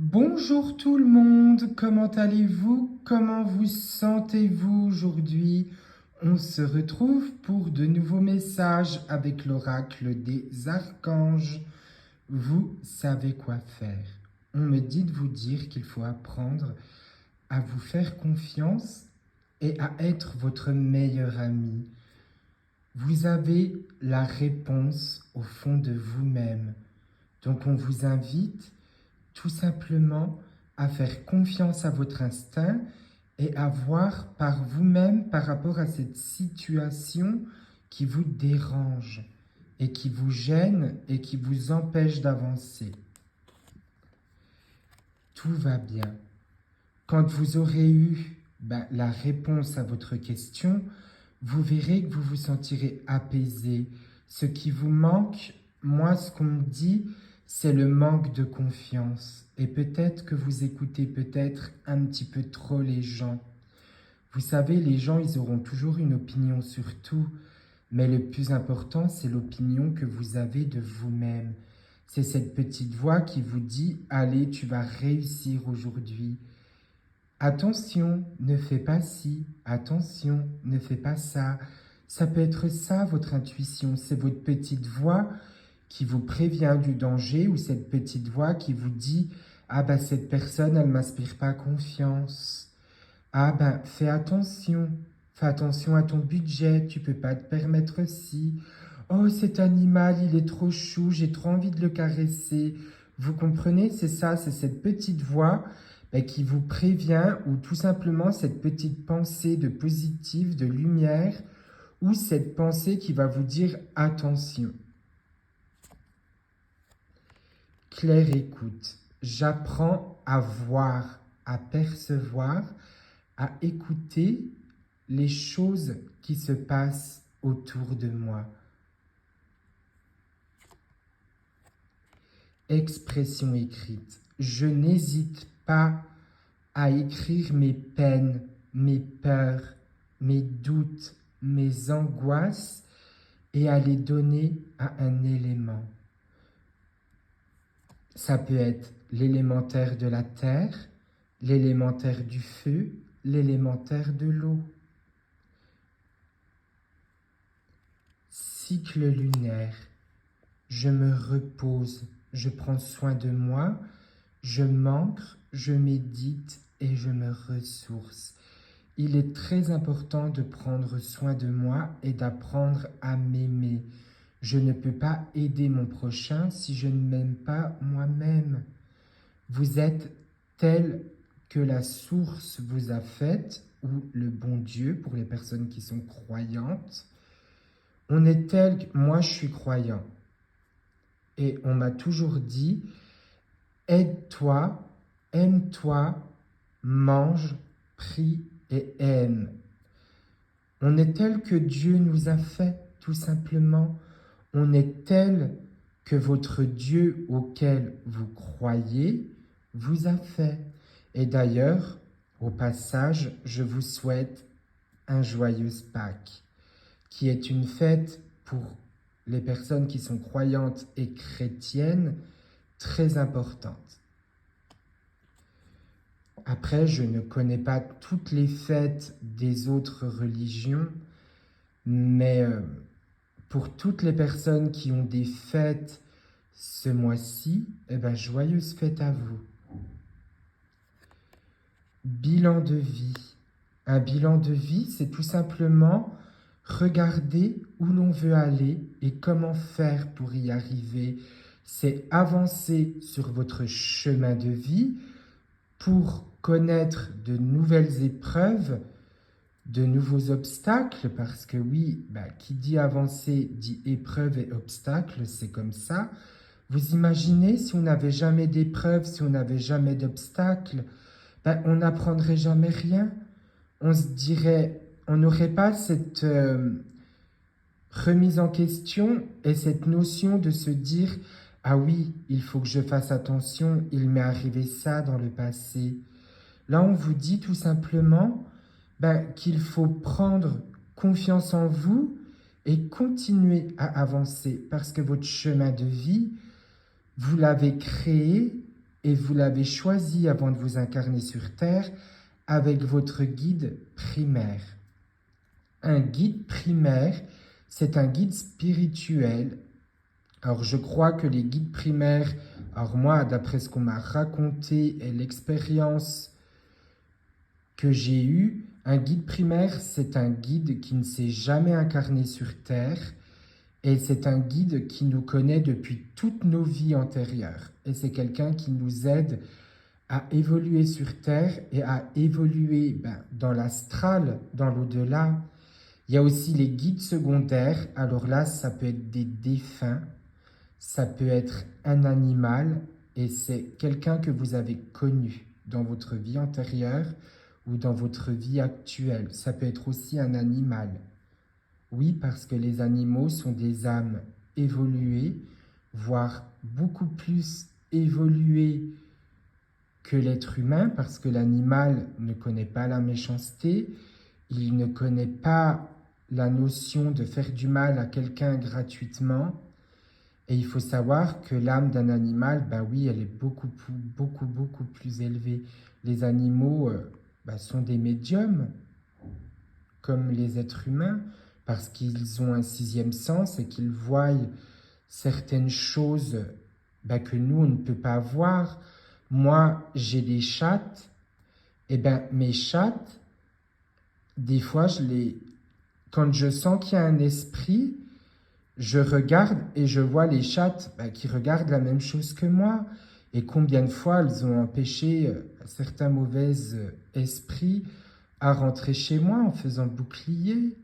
Bonjour tout le monde, comment allez-vous? Comment vous sentez-vous aujourd'hui? On se retrouve pour de nouveaux messages avec l'oracle des archanges. Vous savez quoi faire. On me dit de vous dire qu'il faut apprendre à vous faire confiance et à être votre meilleur ami. Vous avez la réponse au fond de vous-même. Donc on vous invite tout simplement à faire confiance à votre instinct et à voir par vous-même par rapport à cette situation qui vous dérange et qui vous gêne et qui vous empêche d'avancer. Tout va bien. Quand vous aurez eu la réponse à votre question, vous verrez que vous vous sentirez apaisé. Ce qui vous manque, moi, ce qu'on me dit, c'est le manque de confiance. Et peut-être que vous écoutez peut-être un petit peu trop les gens. Vous savez, les gens, ils auront toujours une opinion sur tout. Mais le plus important, c'est l'opinion que vous avez de vous-même. C'est cette petite voix qui vous dit, allez, tu vas réussir aujourd'hui. Attention, ne fais pas ci, attention, ne fais pas ça. Ça peut être ça, votre intuition. C'est votre petite voix qui vous prévient du danger ou cette petite voix qui vous dit « Ah ben cette personne, elle ne m'inspire pas confiance. Ah ben fais attention à ton budget, tu peux pas te permettre ci. Oh cet animal, il est trop chou, j'ai trop envie de le caresser. » Vous comprenez, c'est ça, c'est cette petite voix qui vous prévient ou tout simplement cette petite pensée de positive, de lumière ou cette pensée qui va vous dire « Attention ». Claire écoute. J'apprends à voir, à percevoir, à écouter les choses qui se passent autour de moi. Expression écrite. Je n'hésite pas à écrire mes peines, mes peurs, mes doutes, mes angoisses et à les donner à un élément. Ça peut être l'élémentaire de la terre, l'élémentaire du feu, l'élémentaire de l'eau. Cycle lunaire. Je me repose, je prends soin de moi, je m'ancre, je médite et je me ressource. Il est très important de prendre soin de moi et d'apprendre à m'aimer. Je ne peux pas aider mon prochain si je ne m'aime pas moi-même. Vous êtes tel que la source vous a fait, ou le bon Dieu pour les personnes qui sont croyantes. On est tel que moi je suis croyant. Et on m'a toujours dit, aide-toi, aime-toi, mange, prie et aime. On est tel que Dieu nous a fait, tout simplement. On est tel que votre Dieu auquel vous croyez vous a fait. Et d'ailleurs, au passage, je vous souhaite un joyeuse Pâques, qui est une fête pour les personnes qui sont croyantes et chrétiennes, très importante. Après, je ne connais pas toutes les fêtes des autres religions, mais pour toutes les personnes qui ont des fêtes ce mois-ci, joyeuse fête à vous. Bilan de vie. Un bilan de vie, c'est tout simplement regarder où l'on veut aller et comment faire pour y arriver. C'est avancer sur votre chemin de vie pour connaître de nouvelles épreuves, de nouveaux obstacles, parce que oui, qui dit avancer dit épreuve et obstacle, c'est comme ça. Vous imaginez si on n'avait jamais d'épreuves, si on n'avait jamais d'obstacles, on n'apprendrait jamais rien. On se dirait, on n'aurait pas cette remise en question et cette notion de se dire « Ah oui, il faut que je fasse attention, il m'est arrivé ça dans le passé. » Là, on vous dit tout simplement qu'il faut prendre confiance en vous et continuer à avancer parce que votre chemin de vie, vous l'avez créé et vous l'avez choisi avant de vous incarner sur Terre avec votre guide primaire. Un guide primaire, c'est un guide spirituel. Alors je crois que les guides primaires, alors moi d'après ce qu'on m'a raconté et l'expérience que j'ai eue, un guide primaire c'est un guide qui ne s'est jamais incarné sur Terre et c'est un guide qui nous connaît depuis toutes nos vies antérieures. Et c'est quelqu'un qui nous aide à évoluer sur Terre et à évoluer dans l'astral, dans l'au-delà. Il y a aussi les guides secondaires. Alors là, ça peut être des défunts, ça peut être un animal, et c'est quelqu'un que vous avez connu dans votre vie antérieure ou dans votre vie actuelle. Ça peut être aussi un animal. Oui, parce que les animaux sont des âmes évoluées, voire beaucoup plus évoluées que l'être humain, parce que l'animal ne connaît pas la méchanceté, il ne connaît pas la notion de faire du mal à quelqu'un gratuitement. Et il faut savoir que l'âme d'un animal, oui, elle est beaucoup plus élevée. Les animaux sont des médiums, comme les êtres humains, parce qu'ils ont un sixième sens et qu'ils voient certaines choses que nous, on ne peut pas voir. Moi, j'ai des chattes, et mes chattes, des fois, quand je sens qu'il y a un esprit, je regarde et je vois les chattes qui regardent la même chose que moi. Et combien de fois elles ont empêché certains mauvais esprits à rentrer chez moi en faisant bouclier.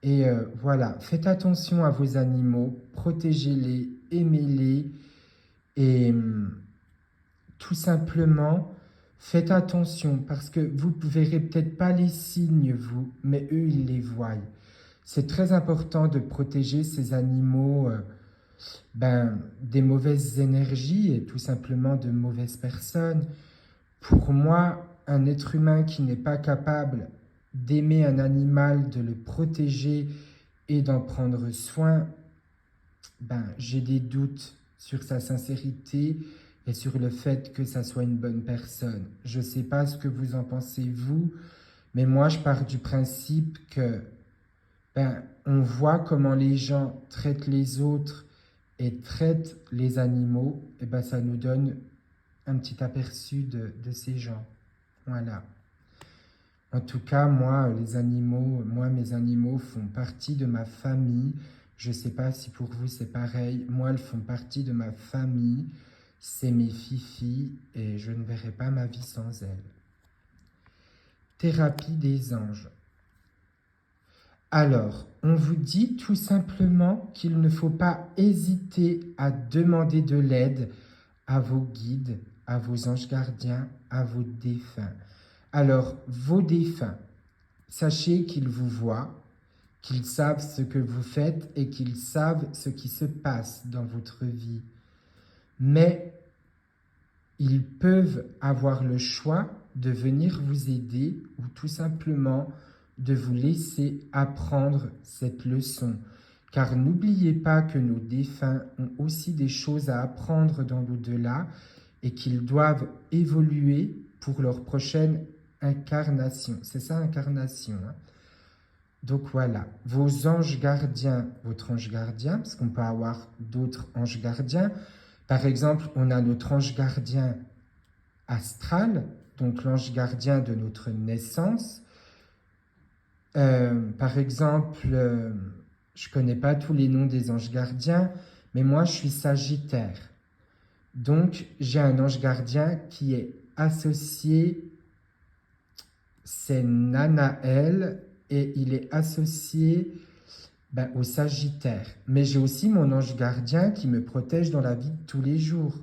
Et voilà, faites attention à vos animaux, protégez-les, aimez-les et tout simplement, faites attention parce que vous ne verrez peut-être pas les signes, vous, mais eux, ils les voient. C'est très important de protéger ces animaux des mauvaises énergies et tout simplement de mauvaises personnes. Pour moi, un être humain qui n'est pas capable d'aimer un animal, de le protéger et d'en prendre soin, j'ai des doutes sur sa sincérité et sur le fait que ça soit une bonne personne. Je ne sais pas ce que vous en pensez, vous, mais moi, je pars du principe que on voit comment les gens traitent les autres et traitent les animaux, et ça nous donne un petit aperçu de ces gens. Voilà. En tout cas, mes animaux font partie de ma famille. Je ne sais pas si pour vous c'est pareil. Moi, elles font partie de ma famille. C'est mes fifis et je ne verrai pas ma vie sans elles. Thérapie des anges. Alors, on vous dit tout simplement qu'il ne faut pas hésiter à demander de l'aide à vos guides, à vos anges gardiens, à vos défunts. Alors, vos défunts, sachez qu'ils vous voient, qu'ils savent ce que vous faites et qu'ils savent ce qui se passe dans votre vie. Mais ils peuvent avoir le choix de venir vous aider ou tout simplement de vous laisser apprendre cette leçon. Car n'oubliez pas que nos défunts ont aussi des choses à apprendre dans l'au-delà et qu'ils doivent évoluer pour leur prochaine incarnation. C'est ça, incarnation. Donc voilà, vos anges gardiens, votre ange gardien, parce qu'on peut avoir d'autres anges gardiens. Par exemple, on a notre ange gardien astral, donc l'ange gardien de notre naissance. Par exemple, je ne connais pas tous les noms des anges gardiens, mais moi je suis Sagittaire. Donc j'ai un ange gardien qui est associé, c'est Nanaël, et il est associé au Sagittaire. Mais j'ai aussi mon ange gardien qui me protège dans la vie de tous les jours.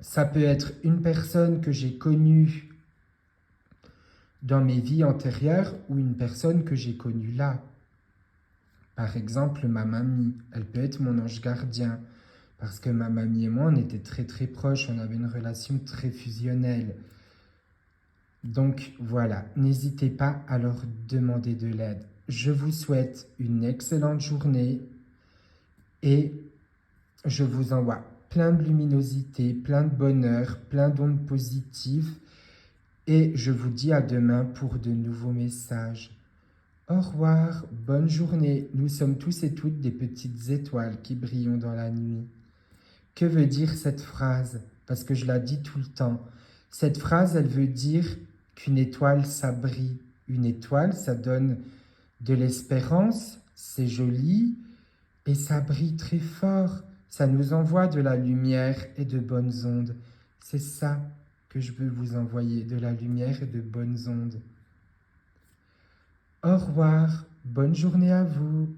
Ça peut être une personne que j'ai connue dans mes vies antérieures ou une personne que j'ai connue là. Par exemple, ma mamie, elle peut être mon ange gardien parce que ma mamie et moi, on était très très proches, on avait une relation très fusionnelle. Donc voilà, n'hésitez pas à leur demander de l'aide. Je vous souhaite une excellente journée et je vous envoie plein de luminosité, plein de bonheur, plein d'ondes positives. Et je vous dis à demain pour de nouveaux messages. Au revoir, bonne journée. Nous sommes tous et toutes des petites étoiles qui brillons dans la nuit. Que veut dire cette phrase? Parce que je la dis tout le temps. Cette phrase, elle veut dire qu'une étoile, ça brille. Une étoile, ça donne de l'espérance, c'est joli et ça brille très fort. Ça nous envoie de la lumière et de bonnes ondes. C'est ça que je veux vous envoyer, de la lumière et de bonnes ondes. Au revoir, bonne journée à vous.